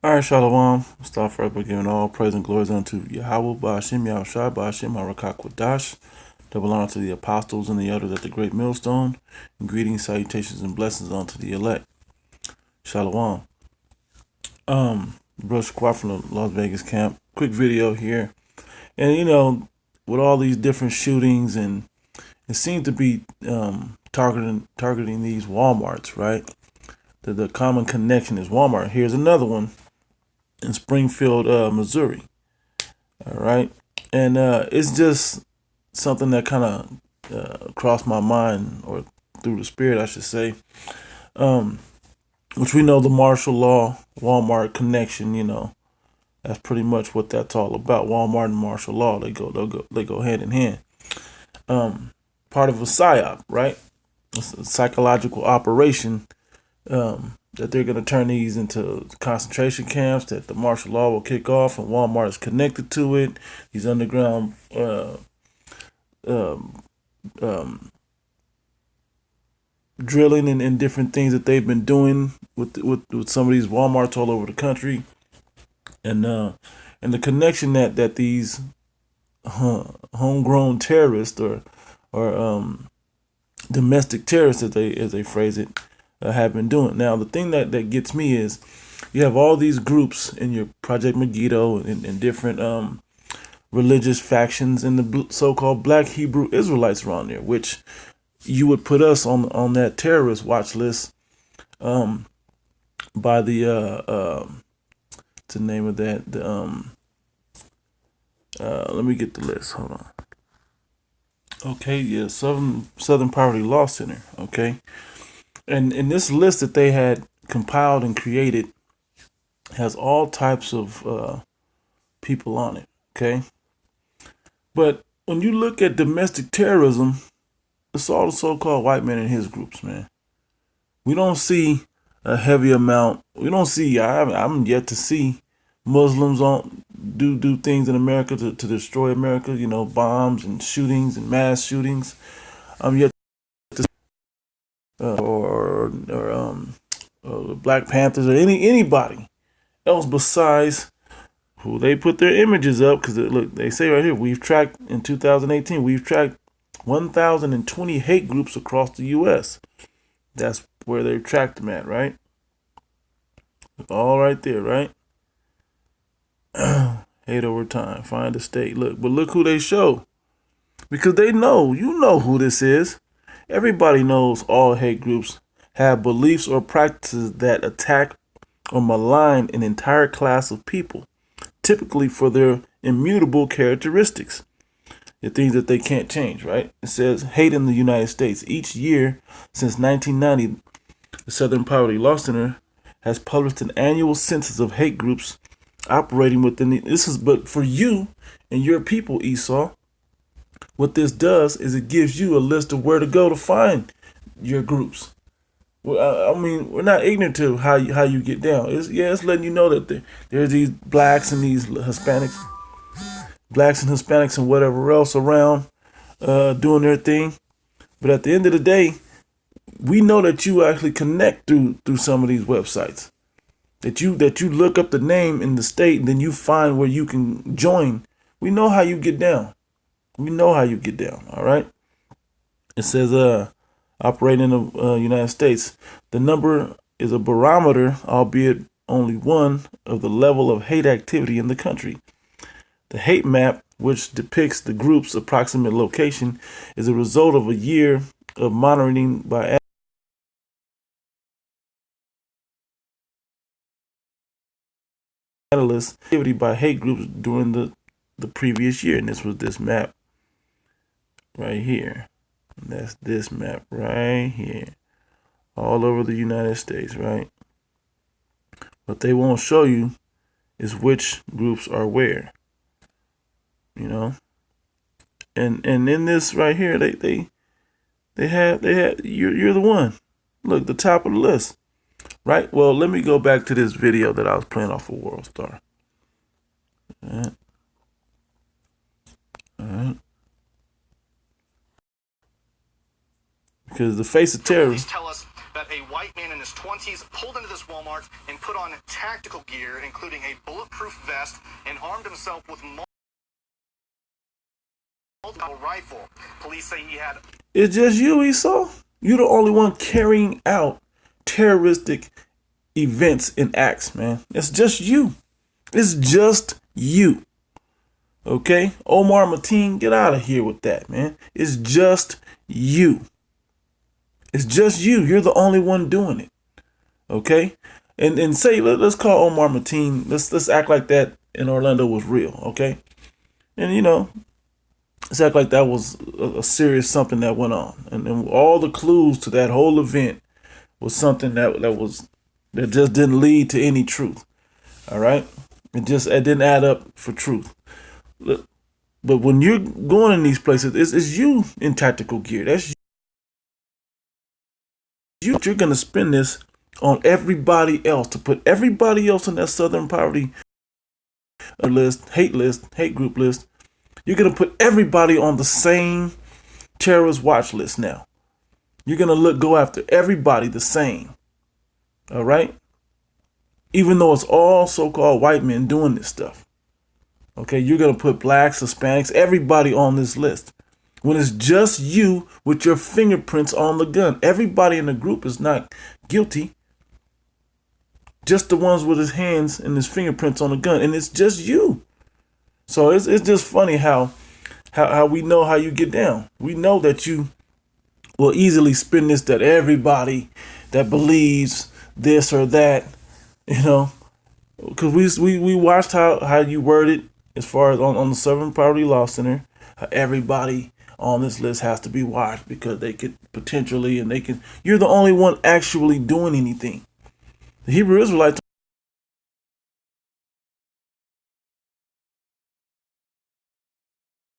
All right, Shalom. We'll start first by giving all praise and glories unto Yahweh, Ba'ashim, Yahushua, Ba'ashim, Harakakwadash. Double honor to the apostles and the elders at the great millstone. And greetings, salutations, and blessings unto the elect. Shalom. Brush Squad from the Las Vegas camp. Quick video here. And, with all these different shootings, and it seems to be targeting these Walmarts, right? The common connection is Walmart. Here's another one in Springfield, Missouri. All right. And it's just something that kind of crossed my mind, or through the spirit, I should say, which we know the martial law, Walmart connection, that's pretty much what that's all about. Walmart and martial law, they go hand in hand. Part of a psyop, right? It's a psychological operation that they're going to turn these into concentration camps, that the martial law will kick off, and Walmart is connected to it. These underground drilling and different things that they've been doing with some of these Walmarts all over the country, and the connection that these homegrown terrorists or domestic terrorists, as they phrase it, have been doing. Now, the thing that gets me is you have all these groups in your Project Megiddo and different religious factions and the so-called Black Hebrew Israelites around there, which you would put us on that terrorist watch list by the what's the name of that? Let me get the list. Hold on. Okay, yeah, Southern Poverty Law Center. Okay. And in this list that they had compiled and created has all types of people on it, okay? But when you look at domestic terrorism, it's all the so-called white man and his groups, man. We don't see a heavy amount. We don't see, I'm yet to see Muslims do things in America to destroy America, bombs and shootings and mass shootings. I'm yet to or the Black Panthers or anybody else besides who they put their images up, because look, they say right here, we've tracked in 2018, we've tracked 1,020 hate groups across the U.S. That's where they tracked them at, right? All right there, right? Hate over time, find a state. Look, but look who they show, because they know, who this is. Everybody knows all hate groups have beliefs or practices that attack or malign an entire class of people, typically for their immutable characteristics, the things that they can't change, right? It says hate in the United States. Each year since 1990, the Southern Poverty Law Center has published an annual census of hate groups operating within but for you and your people, Esau, what this does is it gives you a list of where to go to find your groups. Well, I mean, we're not ignorant to how you get down. It's letting you know that there's these blacks and these Hispanics, and whatever else around doing their thing. But at the end of the day, we know that you actually connect through some of these websites. That you look up the name in the state and then you find where you can join. We know how you get down. All right. It says operating in the United States. The number is a barometer, albeit only one, of the level of hate activity in the country. The hate map, which depicts the group's approximate location, is a result of a year of monitoring by analysts activity by hate groups during the previous year. And this was this map right here. And that's this map right here. All over the United States, right? What they won't show you is which groups are where. And in this right here, they had you're the one. Look, the top of the list. Right? Well, let me go back to this video that I was playing off of World Star. All right. Because the face of terror. Tell us that a white man in his 20s pulled into this Walmart and put on tactical gear, including a bulletproof vest, and armed himself with multiple rifle. Police say he had... It's just you, Esau. You're the only one carrying out terroristic events and acts, man. It's just you. It's just you. Okay? Omar Mateen, get out of here with that, man. It's just you. It's just you. You're the only one doing it. Okay? And say, let's call Omar Mateen. Let's act like that in Orlando was real, okay? And, you know, let's act like that was a serious something that went on. And all the clues to that whole event was something that just didn't lead to any truth. All right? It didn't add up for truth. But when you're going in these places, it's you in tactical gear. That's you. You're going to spend this on everybody else, to put everybody else on that Southern Poverty list, hate group list. You're going to put everybody on the same terrorist watch list now. You're going to go after everybody the same. All right? Even though it's all so-called white men doing this stuff. Okay, you're going to put blacks, Hispanics, everybody on this list. When it's just you with your fingerprints on the gun. Everybody in the group is not guilty. Just the ones with his hands and his fingerprints on the gun. And it's just you. So it's just funny how we know how you get down. We know that you will easily spin this, that everybody that believes this or that, you know, because we watched how you worded as far as on the Southern Poverty Law Center, how everybody on this list has to be watched because they could potentially, and they can, you're the only one actually doing anything. The Hebrew Israelites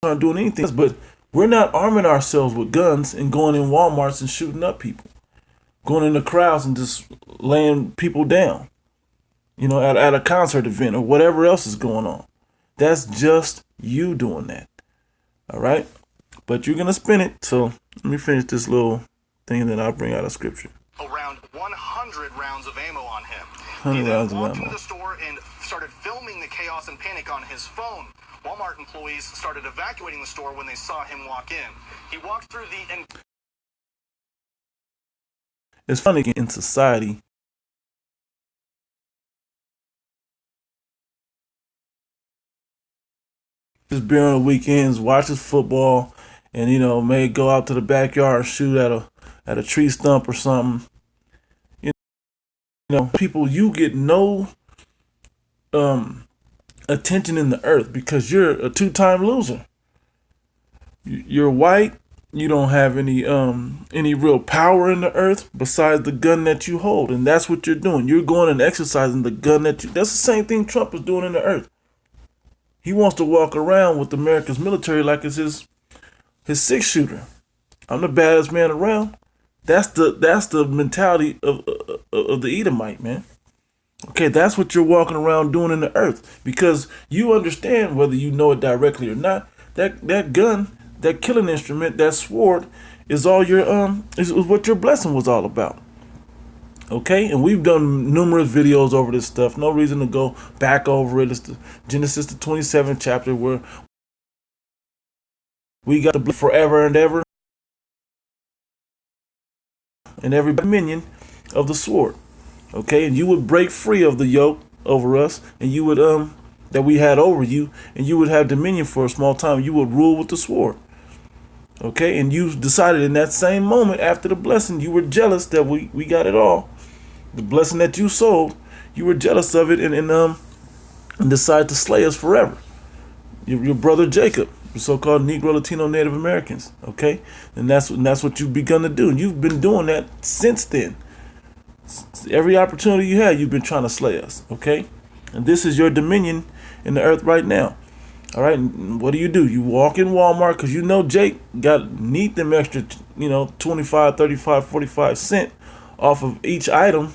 aren't doing anything, but we're not arming ourselves with guns and going in Walmarts and shooting up people, going in the crowds and just laying people down, you know, at a concert event or whatever else is going on. That's just you doing that. All right. But you're going to spin it. So let me finish this little thing and then I'll bring out a scripture. Around 100 rounds of ammo on him. 100 He then rounds of walked ammo. into the store and started filming the chaos and panic on his phone. Walmart employees started evacuating the store when they saw him walk in. He walked through the... It's funny in society. Just beer on the weekends, watches football, and, you know, may go out to the backyard and shoot at a tree stump or something. You know, people, you get no attention in the earth because you're a two-time loser. You're white. You don't have any real power in the earth besides the gun that you hold, and that's what you're doing. You're going and exercising the gun that you. That's the same thing Trump is doing in the earth. He wants to walk around with America's military like it's his 6-shooter. I'm the baddest man around. That's the mentality of the Edomite, man. Okay, that's what you're walking around doing in the earth because you understand, whether you know it directly or not, that gun, that killing instrument, that sword is all your is what your blessing was all about. Okay, and we've done numerous videos over this stuff. No reason to go back over it. It's the Genesis, the 27th chapter, where we got the forever and ever, and every dominion of the sword. Okay, and you would break free of the yoke over us, and you would that we had over you, and you would have dominion for a small time. You would rule with the sword. Okay, and you decided in that same moment after the blessing, you were jealous that we got it all. The blessing that you sold, you were jealous of it and decided to slay us forever. Your brother Jacob, the so-called Negro, Latino, Native Americans. Okay, and that's what you've begun to do, and you've been doing that since then. Every opportunity you had, you've been trying to slay us. Okay, and this is your dominion in the earth right now. All right, and what do? You walk in Walmart because you know Jake need them extra, 25, 35, 45 cents off of each item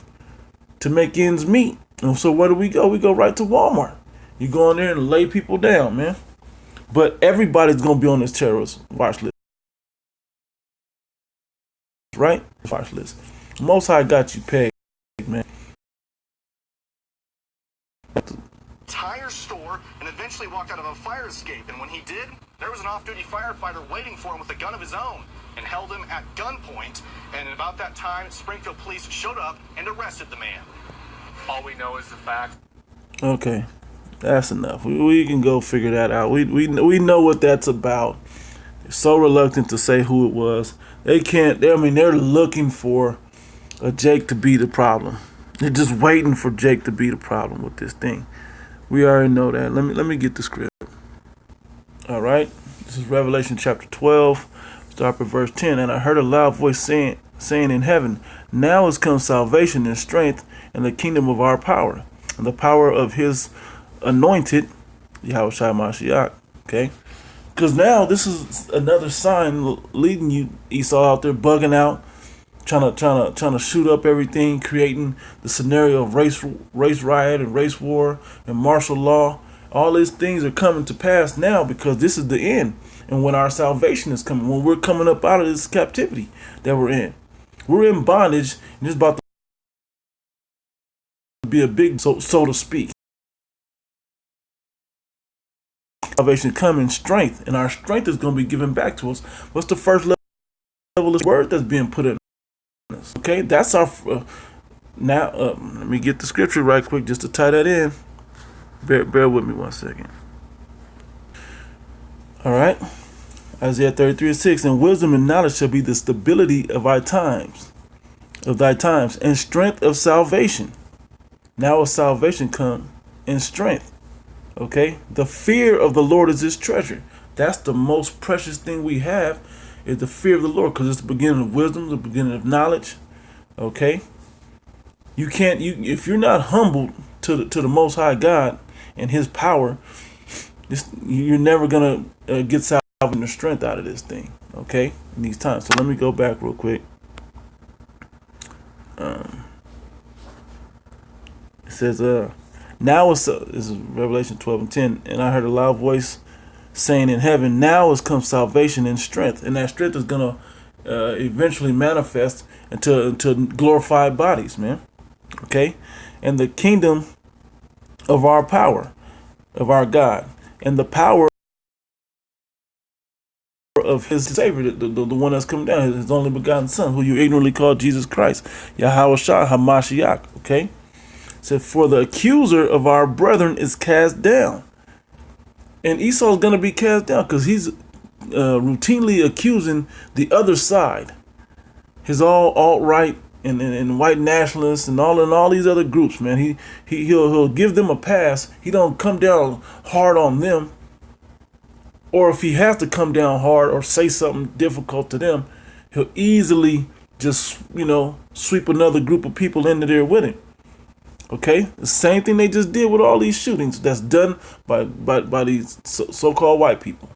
to make ends meet. And so where do we go? We go right to Walmart. You go in there and lay people down, man. But everybody's going to be on this terrorist watch list. Right? Watch list. Most High got you pegged, man. Tire store and eventually walked out of a fire escape. And when he did, there was an off-duty firefighter waiting for him with a gun of his own and held him at gunpoint. And at about that time, Springfield police showed up and arrested the man. All we know is the fact. Okay, that's enough. We can go figure that out. We know what that's about. They're so reluctant to say who it was. They can't. They're looking for a Jake to be the problem. They're just waiting for Jake to be the problem with this thing. We already know that. Let me get the script. All right. This is Revelation chapter 12. Start at verse 10. And I heard a loud voice saying in heaven, now is come salvation and strength and the kingdom of our power and the power of his anointed, Yahushua Mashiach. Okay. Because now this is another sign leading you, Esau, out there bugging out, trying to shoot up everything, creating the scenario of race riot and race war and martial law. All these things are coming to pass now because this is the end. And when our salvation is coming, when we're coming up out of this captivity that we're in bondage, and it's about to be a big, so to speak. Salvation come in strength, and our strength is going to be given back to us. What's the first level of word that's being put in us? Okay, that's our. Now, let me get the scripture right quick just to tie that in. Bear with me 1 second. All right, Isaiah 33:6, and wisdom and knowledge shall be the stability of thy times, and strength of salvation. Now, will salvation come in strength? Okay, the fear of the Lord is his treasure. That's the most precious thing we have, is the fear of the Lord, because it's the beginning of wisdom, the beginning of knowledge. Okay, you can't, if you're not humbled to the Most High God and His power, you're never gonna get salvation or strength out of this thing. Okay, in these times. So let me go back real quick. It says, now this is Revelation 12:10, and I heard a loud voice saying in heaven, now has come salvation and strength, and that strength is gonna eventually manifest into glorified bodies, man. Okay, and the kingdom of our power, of our God, and the power of his Savior, the one that's come down, his only begotten Son, who you ignorantly call Jesus Christ, Yahushua HaMashiach. Okay, said, for the accuser of our brethren is cast down. And Esau is going to be cast down because he's routinely accusing the other side, his alt-right and white nationalists and all these other groups, man. He'll give them a pass. He don't come down hard on them. Or if he has to come down hard or say something difficult to them, he'll easily just, sweep another group of people into there with him. Okay, the same thing they just did with all these shootings that's done by these so-called white people.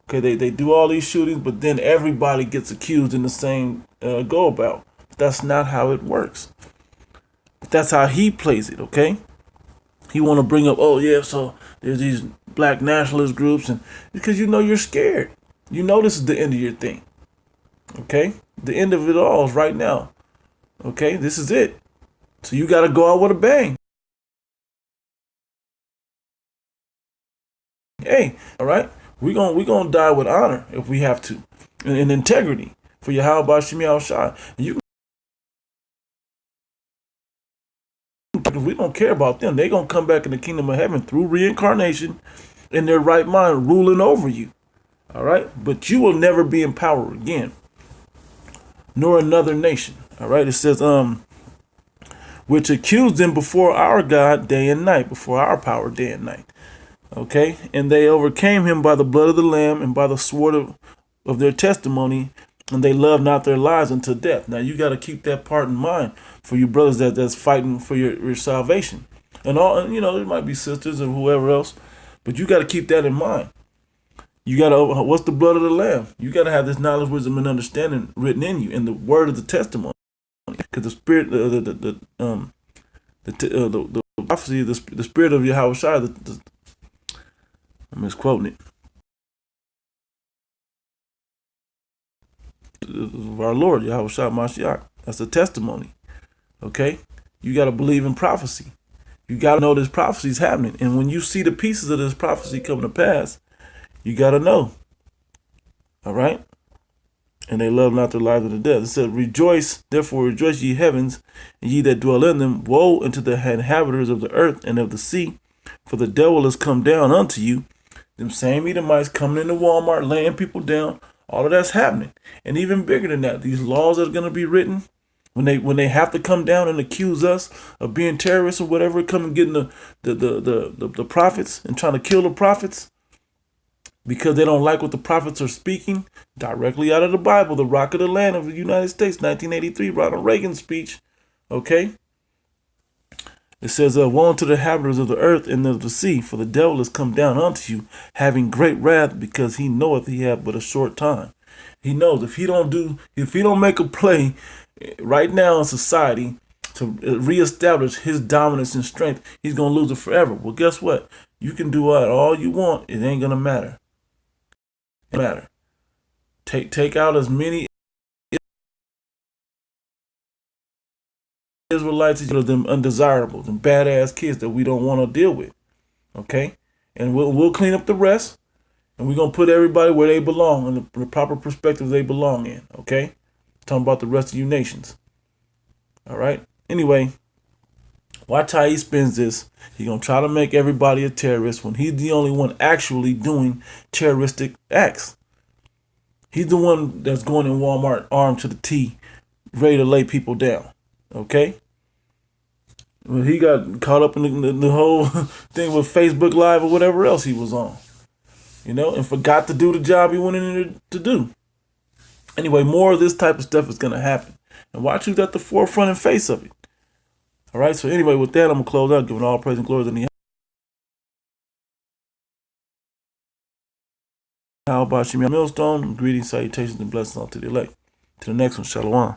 Okay, they do all these shootings, but then everybody gets accused in the same go about. That's not how it works. But that's how he plays it. Okay, he want to bring up, oh yeah, so there's these black nationalist groups, and because you're scared. This is the end of your thing. Okay, the end of it all is right now. Okay, this is it. So you got to go out with a bang. Hey, all right, we gonna die with honor if we have to, and integrity for Yahweh Shemi Al-Shai. And you, we don't care about them. They gonna come back in the kingdom of heaven through reincarnation, in their right mind, ruling over you. All right, but you will never be in power again, nor another nation. All right, it says which accused them before our God day and night, before our power day and night. Okay, and they overcame him by the blood of the Lamb and by the sword of their testimony, and they loved not their lives unto death. Now you got to keep that part in mind for you brothers that's fighting for your salvation, and all. There might be sisters or whoever else, but you got to keep that in mind. You got to, what's the blood of the Lamb? You got to have this knowledge, wisdom, and understanding written in you, in the word of the testimony. Because the spirit, the prophecy, the spirit of Yahweh, I'm misquoting it, of our Lord Yahweh Mashiach. That's a testimony. Okay? You got to believe in prophecy. You got to know this prophecy is happening. And when you see the pieces of this prophecy coming to pass, you got to know. All right? And they love not their lives unto death. It said, rejoice, therefore rejoice ye heavens, and ye that dwell in them. Woe unto the inhabitants of the earth and of the sea, for the devil is come down unto you. Them same Edomites coming into Walmart, laying people down. All of that's happening. And even bigger than that, these laws that are going to be written, when they have to come down and accuse us of being terrorists or whatever, come and getting the prophets and trying to kill the prophets because they don't like what the prophets are speaking directly out of the Bible, the rock of the land of the United States, 1983, Ronald Reagan speech. Okay? It says, woe unto the inhabitants of the earth and of the sea, for the devil is come down unto you, having great wrath, because he knoweth he hath but a short time. He knows if he don't make a play right now in society to reestablish his dominance and strength, he's gonna lose it forever. Well, guess what? You can do all you want, it ain't gonna matter. It ain't matter. Take out as many Israelites as them undesirables and badass kids that we don't want to deal with. Okay? And we'll clean up the rest, and we're gonna put everybody where they belong in the proper perspective they belong in. Okay? Talking about the rest of you nations. All right. Anyway, watch how he spins this. He's gonna try to make everybody a terrorist when he's the only one actually doing terroristic acts. He's the one that's going in Walmart armed to the T, ready to lay people down. Okay? Well, he got caught up in the whole thing with Facebook Live or whatever else he was on. And forgot to do the job he went in there to do. Anyway, more of this type of stuff is going to happen. And watch who's at the forefront and face of it. All right, so anyway, with that, I'm going to close out, giving all praise and glory to the How about Shemia Millstone? Greetings, salutations, and blessings unto the elect. To the next one, Shalom.